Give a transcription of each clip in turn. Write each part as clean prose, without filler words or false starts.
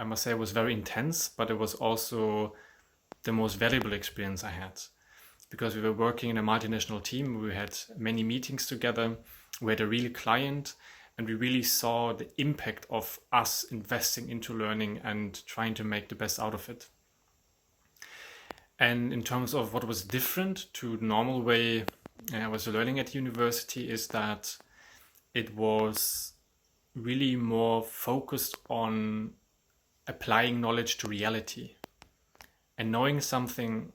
I must say it was very intense, but it was also the most valuable experience I had because we were working in a multinational team. We had many meetings together. We had a real client, and we really saw the impact of us investing into learning and trying to make the best out of it. And in terms of what was different to the normal way I was learning at university is that it was really more focused on applying knowledge to reality. And knowing something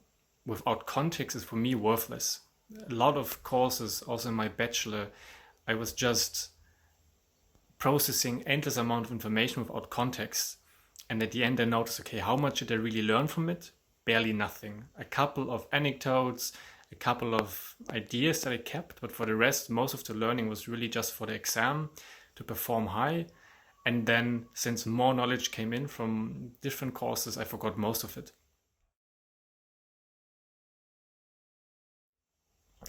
without context is for me worthless. A lot of courses, also in my bachelor, I was just processing endless amount of information without context. And at the end, I noticed, okay, how much did I really learn from it? Barely nothing. A couple of anecdotes, a couple of ideas that I kept, but for the rest, most of the learning was really just for the exam to perform high. And then, since more knowledge came in from different courses, I forgot most of it.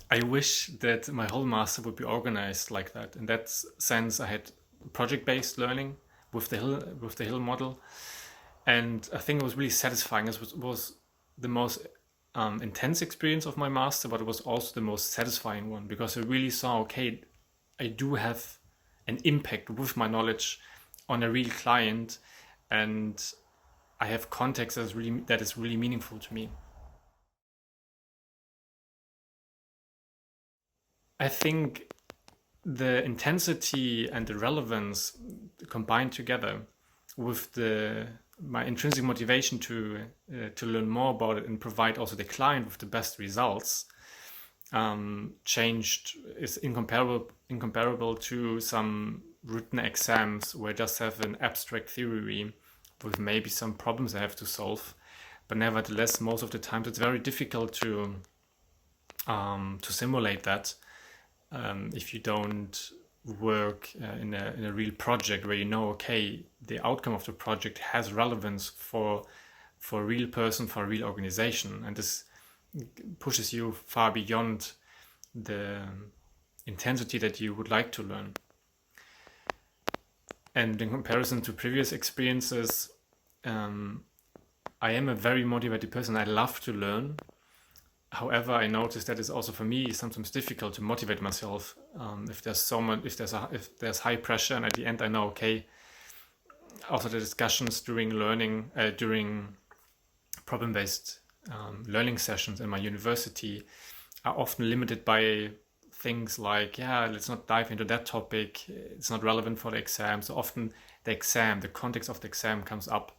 I wish that my whole master would be organized like that. In that sense, I had project-based learning with the Hill model, and I think it was really satisfying. It was the most intense experience of my master, but it was also the most satisfying one because I really saw, okay, I do have an impact with my knowledge on a real client, and I have context that is really meaningful to me. I think the intensity and the relevance combined together with the my intrinsic motivation to learn more about it and provide also the client with the best results changed is incomparable to some written exams where I just have an abstract theory with maybe some problems I have to solve. But nevertheless, most of the times it's very difficult to simulate that if you don't work in a real project where you know, okay, the outcome of the project has relevance for a real person, for a real organization, and this pushes you far beyond the intensity that you would like to learn. And in comparison to previous experiences, um, I am a very motivated person. I love to learn. However, I notice that it's also for me sometimes difficult to motivate myself if there's so much, if there's high pressure, and at the end I know, okay, also the discussions during during problem-based learning sessions in my university are often limited by things like, yeah, let's not dive into that topic. It's not relevant for the exam. So often the context of the exam comes up,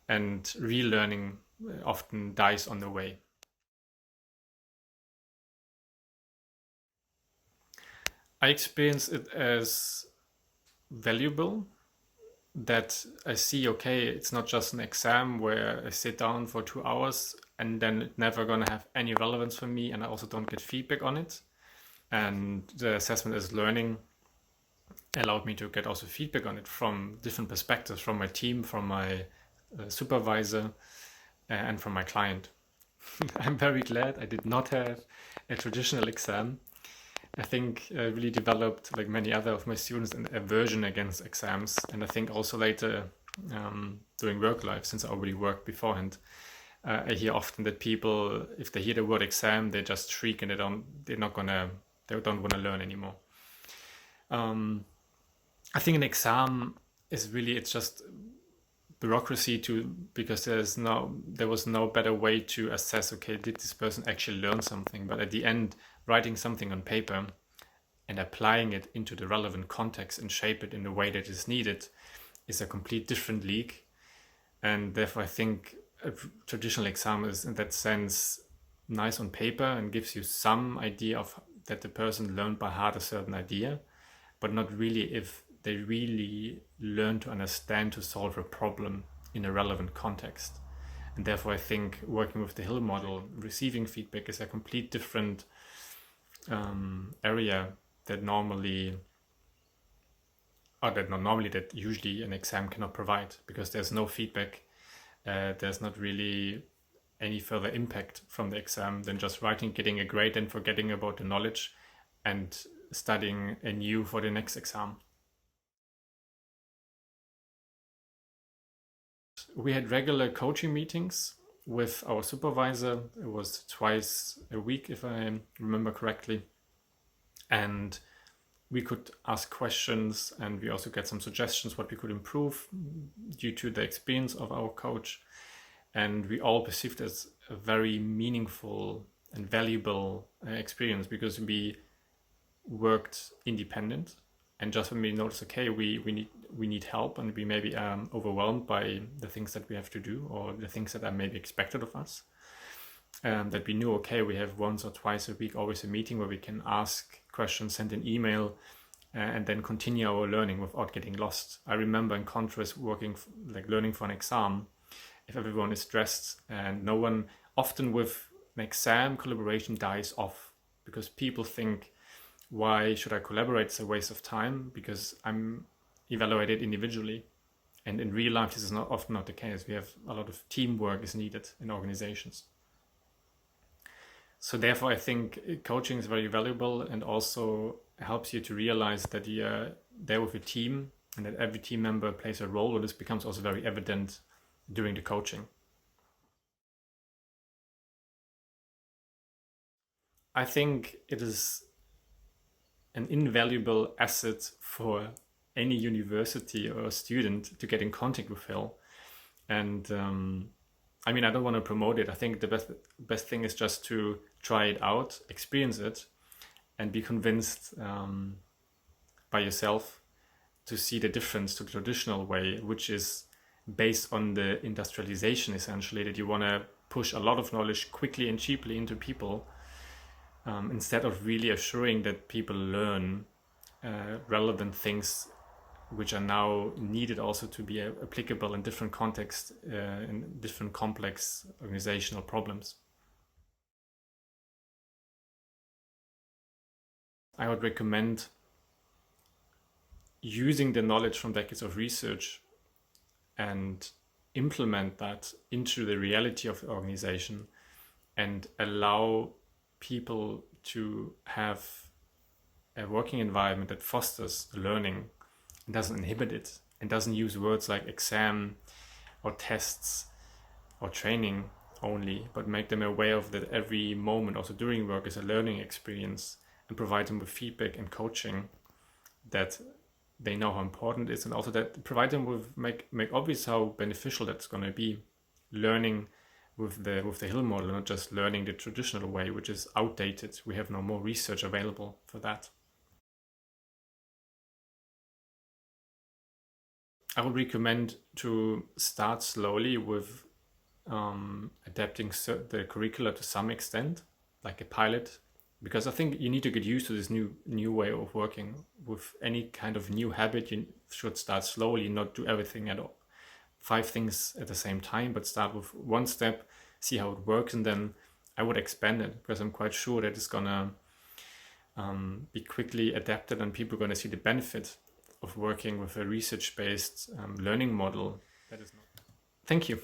and real learning often dies on the way. I experience it as valuable that I see, okay, it's not just an exam where I sit down for 2 hours and then it's never going to have any relevance for me, and I also don't get feedback on it. And the assessment as learning allowed me to get also feedback on it from different perspectives, from my team, from my supervisor, and from my client. I'm very glad I did not have a traditional exam. I think I really developed, like many other of my students, an aversion against exams. And I think also later during work life, since I already worked beforehand, I hear often that people, if they hear the word exam, they just shriek and they don't want to learn anymore. Um, I think an exam is really, it's just bureaucracy because there was no better way to assess, okay, did this person actually learn something? But at the end, writing something on paper and applying it into the relevant context and shape it in the way that is needed is a complete different league. And therefore I think a traditional exam is in that sense nice on paper and gives you some idea of that the person learned by heart a certain idea, but not really if they really learn to understand to solve a problem in a relevant context. And therefore I think working with the Hill model, receiving feedback is a complete different area that normally or that not normally that usually an exam cannot provide, because there's no feedback. There's not really any further impact from the exam than just writing, getting a grade, and forgetting about the knowledge and studying anew for the next exam. we had regular coaching meetings with our supervisor. It was twice a week, if I remember correctly. And we could ask questions, and we also get some suggestions what we could improve due to the experience of our coach. And we all perceived it as a very meaningful and valuable experience, because we worked independent, and just when we noticed, okay, we need help, and we may be overwhelmed by the things that we have to do, or the things that are maybe expected of us, that we knew, okay, we have once or twice a week always a meeting where we can ask questions, send an email, and then continue our learning without getting lost. I remember, in contrast, learning for an exam, if everyone is stressed and no one, often with an exam, collaboration dies off, because people think, why should I collaborate? It's a waste of time, because I'm evaluated individually. And in real life, this is often not the case. We have a lot of teamwork is needed in organizations. So therefore, I think coaching is very valuable, and also helps you to realize that you're there with a team, and that every team member plays a role. And this becomes also very evident during the coaching. I think it is an invaluable asset for any university or student to get in contact with Phil. And I mean, I don't want to promote it. I think the best thing is just to try it out, experience it, and be convinced by yourself to see the difference to the traditional way, which is based on the industrialization, essentially, that you want to push a lot of knowledge quickly and cheaply into people, instead of really assuring that people learn relevant things which are now needed also to be applicable in different contexts, in different complex organizational problems. I would recommend using the knowledge from decades of research and implement that into the reality of the organization, and allow people to have a working environment that fosters learning and doesn't inhibit it, and doesn't use words like exam or tests or training only, but make them aware of that every moment, also during work, is a learning experience, and provide them with feedback and coaching that they know how important it is, and also that provide them with make obvious how beneficial that's going to be, learning with the Hill model, not just learning the traditional way, which is outdated. We have no more research available for that. I would recommend to start slowly with adapting the curricula to some extent, like a pilot, because I think you need to get used to this new way of working. With any kind of new habit, you should start slowly, not do everything at all, 5 things at the same time, but start with one step, see how it works, and then I would expand it, because I'm quite sure that it's gonna be quickly adapted, and people are gonna see the benefit of working with a research-based learning model. That is not. Thank you.